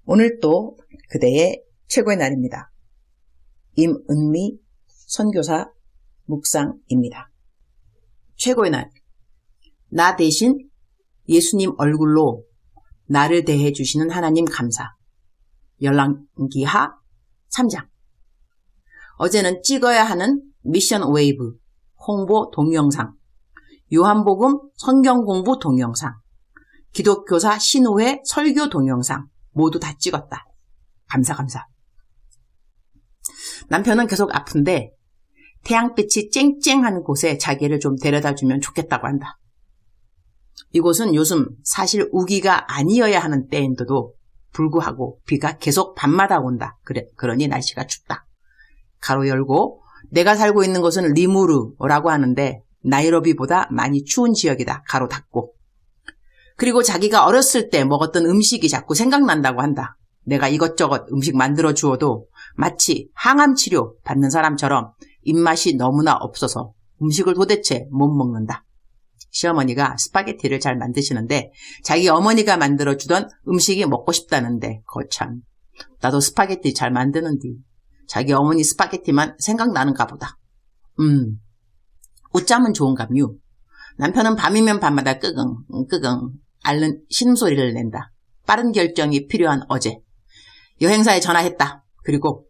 오늘 또 그대의 최고의 날입니다. 임은미 선교사 묵상입니다. 최고의 날. 나 대신 예수님 얼굴로 나를 대해 주시는 하나님 감사. 열왕기하 3장. 어제는 찍어야 하는 미션 웨이브 홍보 동영상, 요한복음 성경 공부 동영상, 기독교사 신우회 설교 동영상 모두 다 찍었다. 감사. 남편은 계속 아픈데 태양빛이 쨍쨍한 곳에 자기를 좀 데려다주면 좋겠다고 한다. 이곳은 요즘 사실 우기가 아니어야 하는 때인데도 불구하고 비가 계속 밤마다 온다. 그러니 날씨가 춥다. 가로 열고 내가 살고 있는 곳은 리무르라고 하는데 나이로비보다 많이 추운 지역이다. 가로 닫고. 그리고 자기가 어렸을 때 먹었던 음식이 자꾸 생각난다고 한다. 내가 이것저것 음식 만들어 주어도 마치 항암 치료 받는 사람처럼 입맛이 너무나 없어서 음식을 도대체 못 먹는다. 시어머니가 스파게티를 잘 만드시는데 자기 어머니가 만들어주던 음식이 먹고 싶다는데 거참 나도 스파게티 잘 만드는디 자기 어머니 스파게티만 생각나는가 보다. 웃자면 좋은감요. 남편은 밤이면 밤마다 끄긍 앓는 신음소리를 낸다. 빠른 결정이 필요한 어제 여행사에 전화했다. 그리고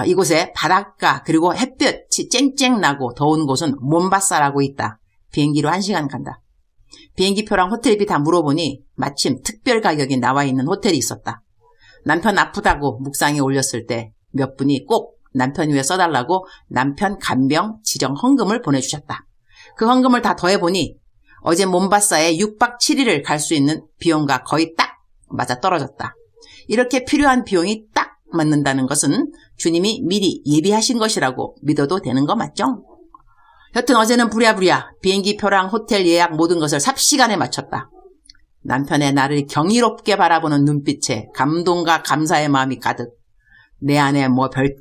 이곳에 바닷가 그리고 햇볕이 쨍쨍 나고 더운 곳은 몬바사라고 있다. 비행기로 1시간 간다. 비행기표랑 호텔비 다 물어보니 마침 특별 가격이 나와 있는 호텔이 있었다. 남편 아프다고 묵상에 올렸을 때 몇 분이 꼭 남편 위에 써달라고 남편 간병 지정 헌금을 보내주셨다. 그 헌금을 다 더해보니 어제 몬바사에 6박 7일을 갈 수 있는 비용과 거의 딱 맞아 떨어졌다. 이렇게 필요한 비용이 딱 맞는다는 것은 주님이 미리 예비하신 것이라고 믿어도 되는 거 맞죠? 여튼 어제는 부랴부랴 비행기표랑 호텔 예약 모든 것을 삽시간에 마쳤다. 남편의 나를 경이롭게 바라보는 눈빛에 감동과 감사의 마음이 가득. 내 안에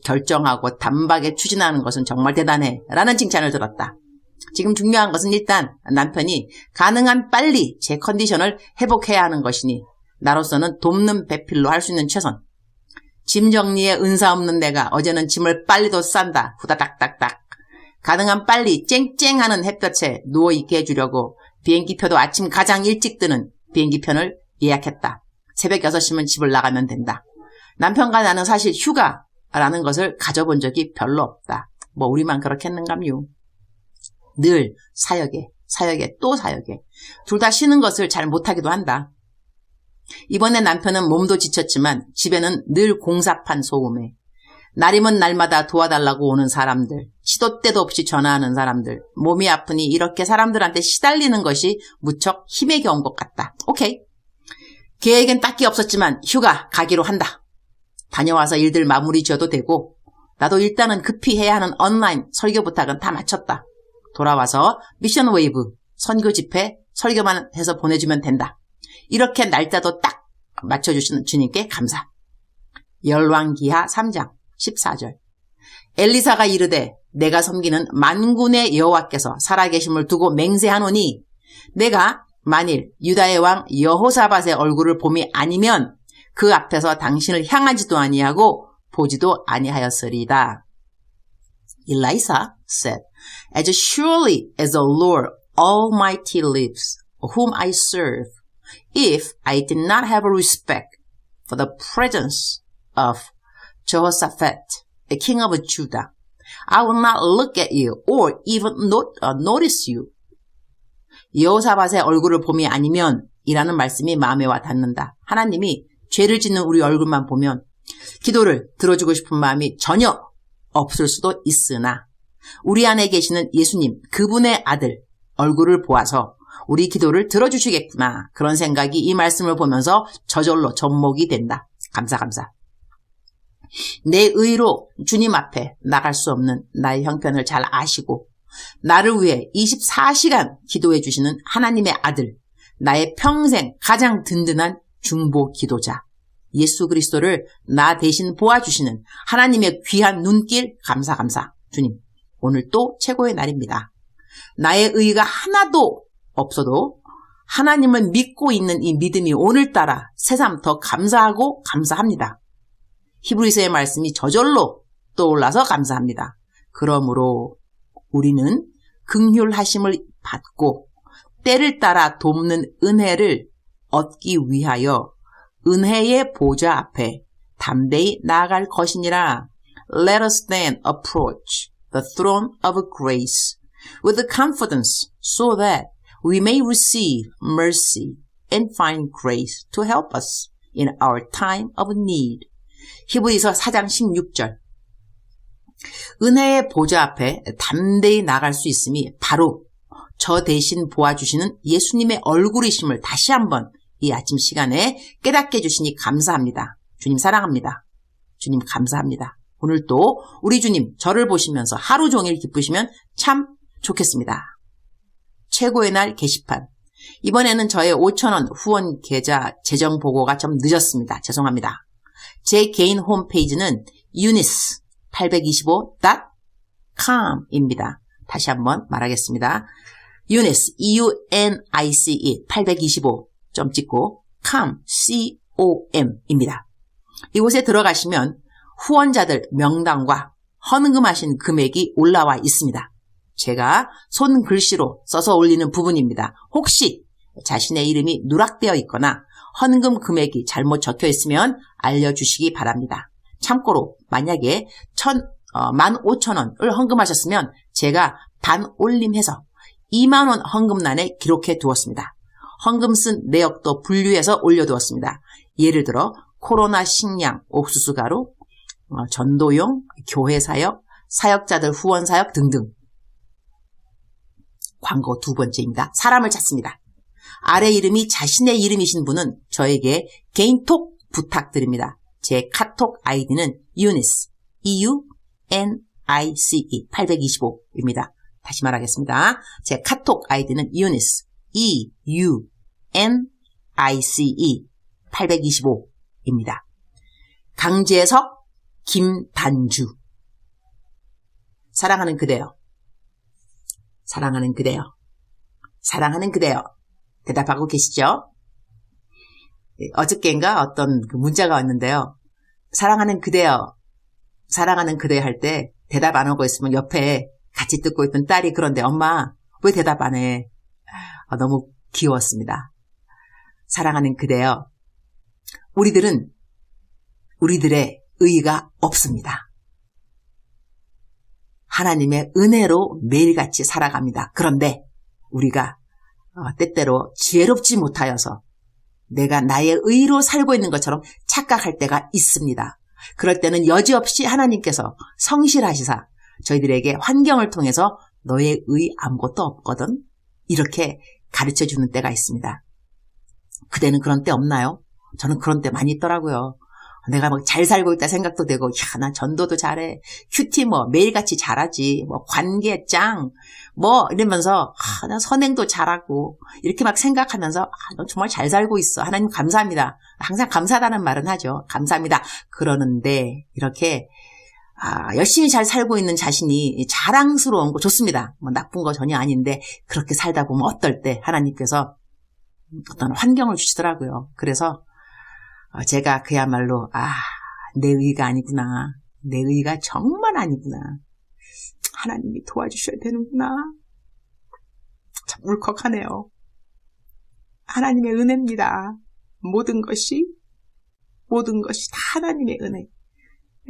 결정하고 단박에 추진하는 것은 정말 대단해 라는 칭찬을 들었다. 지금 중요한 것은 일단 남편이 가능한 빨리 제 컨디션을 회복해야 하는 것이니 나로서는 돕는 배필로 할 수 있는 최선. 짐 정리에 은사 없는 내가 어제는 짐을 빨리도 싼다. 후다닥닥닥. 가능한 빨리 쨍쨍하는 햇볕에 누워있게 해주려고 비행기표도 아침 가장 일찍 뜨는 비행기편을 예약했다. 새벽 6시면 집을 나가면 된다. 남편과 나는 사실 휴가라는 것을 가져본 적이 별로 없다. 뭐 우리만 그렇겠는감요. 늘 사역에 또 사역에 둘 다 쉬는 것을 잘 못하기도 한다. 이번에 남편은 몸도 지쳤지만 집에는 늘 공사판 소음에 날이면 날마다 도와달라고 오는 사람들, 시도 때도 없이 전화하는 사람들, 몸이 아프니 이렇게 사람들한테 시달리는 것이 무척 힘에 겨운 것 같다. 오케이. 계획엔 딱히 없었지만 휴가 가기로 한다. 다녀와서 일들 마무리 지어도 되고 나도 일단은 급히 해야 하는 온라인 설교 부탁은 다 마쳤다. 돌아와서 미션 웨이브 선교 집회 설교만 해서 보내주면 된다. 이렇게 날짜도 딱 맞춰주시는 주님께 감사. 열왕기하 3장 14절. 엘리사가 이르되 내가 섬기는 만군의 여호와께서 살아계심을 두고 맹세하노니 내가 만일 유다의 왕 여호사밧의 얼굴을 봄이 아니면 그 앞에서 당신을 향하지도 아니하고 보지도 아니하였으리다. Elisha said, As surely as the Lord Almighty lives, whom I serve, if I did not have respect for the presence of Jehoshaphat, the king of Judah, I will not look at you or even notice you. 여호사밧의 얼굴을 봄이 아니면 이라는 말씀이 마음에 와 닿는다. 하나님이 죄를 짓는 우리 얼굴만 보면 기도를 들어주고 싶은 마음이 전혀 없을 수도 있으나 우리 안에 계시는 예수님, 그분의 아들 얼굴을 보아서 우리 기도를 들어주시겠구나. 그런 생각이 이 말씀을 보면서 저절로 접목이 된다. 감사. 내 의로 주님 앞에 나갈 수 없는 나의 형편을 잘 아시고 나를 위해 24시간 기도해 주시는 하나님의 아들, 나의 평생 가장 든든한 중보 기도자 예수 그리스도를 나 대신 보아주시는 하나님의 귀한 눈길 감사. 주님, 오늘 또 최고의 날입니다. 나의 의의가 하나도 없어도 하나님을 믿고 있는 이 믿음이 오늘따라 새삼 더 감사하고 감사합니다. 히브리서의 말씀이 저절로 떠올라서 감사합니다. 그러므로 우리는 긍휼하심을 받고 때를 따라 돕는 은혜를 얻기 위하여 은혜의 보좌 앞에 담대히 나아갈 것이니라. Let us then approach the throne of grace with confidence so that we may receive mercy and find grace to help us in our time of need. 히브리서 4장 16절. 은혜의 보좌 앞에 담대히 나갈 수 있음이 바로 저 대신 보아주시는 예수님의 얼굴이심을 다시 한번 이 아침 시간에 깨닫게 해주시니 감사합니다. 주님 사랑합니다. 주님 감사합니다. 오늘도 우리 주님 저를 보시면서 하루 종일 기쁘시면 참 좋겠습니다. 최고의 날 게시판. 이번에는 저의 5,000원 후원 계좌 재정 보고가 좀 늦었습니다. 죄송합니다. 제 개인 홈페이지는 eunice825.com입니다. 다시 한번 말하겠습니다. eunice, eunice 825 점 찍고 com, com입니다. 이곳에 들어가시면 후원자들 명단과 헌금하신 금액이 올라와 있습니다. 제가 손글씨로 써서 올리는 부분입니다. 혹시 자신의 이름이 누락되어 있거나 헌금 금액이 잘못 적혀 있으면 알려주시기 바랍니다. 참고로 만약에 15,000원을 헌금하셨으면 제가 반 올림해서 20,000원 헌금란에 기록해 두었습니다. 헌금 쓴 내역도 분류해서 올려두었습니다. 예를 들어 코로나 식량, 옥수수 가루, 전도용, 교회 사역, 사역자들 후원 사역 등등. 광고 두 번째입니다. 사람을 찾습니다. 아래 이름이 자신의 이름이신 분은 저에게 개인톡 부탁드립니다. 제 카톡 아이디는 eunice, eunice 825입니다. 다시 말하겠습니다. 제 카톡 아이디는 eunice, eunice 825입니다. 강재석, 김단주. 사랑하는 그대여. 사랑하는 그대여. 사랑하는 그대여. 대답하고 계시죠? 어저께인가 어떤 문자가 왔는데요. 사랑하는 그대여. 사랑하는 그대여 할 때 대답 안 하고 있으면 옆에 같이 듣고 있던 딸이 그런데 엄마 왜 대답 안 해? 너무 귀여웠습니다. 사랑하는 그대여. 우리들은 우리들의 의의가 없습니다. 하나님의 은혜로 매일같이 살아갑니다. 그런데 우리가 때때로 지혜롭지 못하여서 내가 나의 의로 살고 있는 것처럼 착각할 때가 있습니다. 그럴 때는 여지없이 하나님께서 성실하시사 저희들에게 환경을 통해서 너의 의 아무것도 없거든 이렇게 가르쳐주는 때가 있습니다. 그대는 그런 때 없나요? 저는 그런 때 많이 있더라고요. 내가 막 잘 살고 있다 생각도 되고, 야, 나 전도도 잘해. 큐티 매일같이 잘하지. 관계 짱. 이러면서, 나 선행도 잘하고. 이렇게 막 생각하면서, 너 정말 잘 살고 있어. 하나님 감사합니다. 항상 감사하다는 말은 하죠. 감사합니다. 그러는데, 이렇게, 열심히 잘 살고 있는 자신이 자랑스러운 거 좋습니다. 나쁜 거 전혀 아닌데, 그렇게 살다 보면 어떨 때 하나님께서 어떤 환경을 주시더라고요. 그래서, 제가 그야말로 내 의가 아니구나. 내 의가 정말 아니구나. 하나님이 도와주셔야 되는구나. 참 울컥하네요. 하나님의 은혜입니다. 모든 것이 다 하나님의 은혜.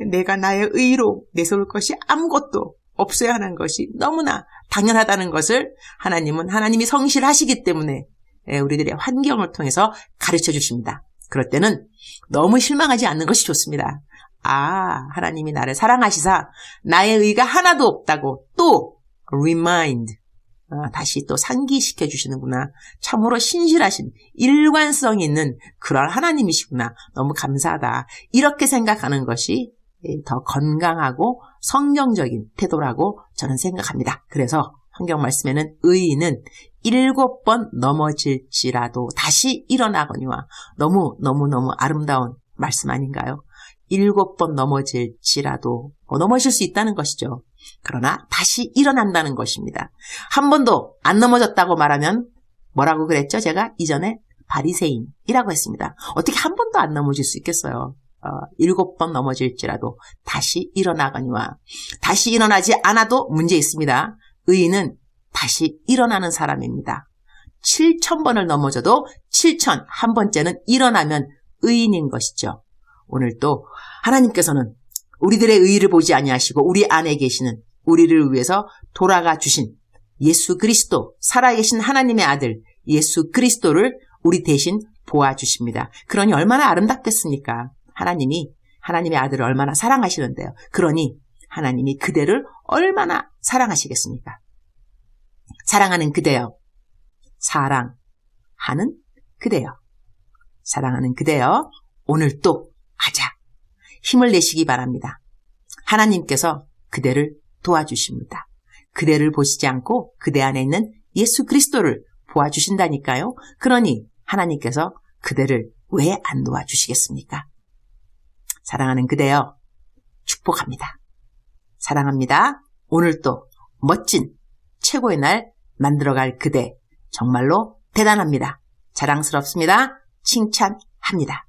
내가 나의 의로 내세울 것이 아무것도 없어야 하는 것이 너무나 당연하다는 것을 하나님이 성실하시기 때문에 우리들의 환경을 통해서 가르쳐 주십니다. 그럴 때는 너무 실망하지 않는 것이 좋습니다. 하나님이 나를 사랑하시사 나의 의가 하나도 없다고 또 remind, 다시 또 상기시켜 주시는구나. 참으로 신실하신 일관성 있는 그런 하나님이시구나. 너무 감사하다. 이렇게 생각하는 것이 더 건강하고 성경적인 태도라고 저는 생각합니다. 그래서 성경 말씀에는 의인은 7번 넘어질지라도 다시 일어나거니와 너무 아름다운 말씀 아닌가요? 7번 넘어질지라도 넘어질 수 있다는 것이죠. 그러나 다시 일어난다는 것입니다. 한 번도 안 넘어졌다고 말하면 뭐라고 그랬죠? 제가 이전에 바리새인이라고 했습니다. 어떻게 한 번도 안 넘어질 수 있겠어요? 7번 넘어질지라도 다시 일어나거니와 다시 일어나지 않아도 문제 있습니다. 의인은 다시 일어나는 사람입니다. 7,000번을 넘어져도 7,001번째는 일어나면 의인인 것이죠. 오늘 또 하나님께서는 우리들의 의의를 보지 아니하시고 우리 안에 계시는 우리를 위해서 돌아가 주신 예수 그리스도, 살아계신 하나님의 아들 예수 그리스도를 우리 대신 보아주십니다. 그러니 얼마나 아름답겠습니까? 하나님이 하나님의 아들을 얼마나 사랑하시는데요. 그러니 하나님이 그대를 얼마나 사랑하시겠습니까? 사랑하는 그대여, 사랑하는 그대여, 사랑하는 그대여, 오늘 또 가자. 힘을 내시기 바랍니다. 하나님께서 그대를 도와주십니다. 그대를 보시지 않고 그대 안에 있는 예수 그리스도를 보아주신다니까요. 그러니 하나님께서 그대를 왜 안 도와주시겠습니까? 사랑하는 그대여, 축복합니다. 사랑합니다. 오늘 또 멋진 최고의 날 만들어갈 그대 정말로 대단합니다. 자랑스럽습니다. 칭찬합니다.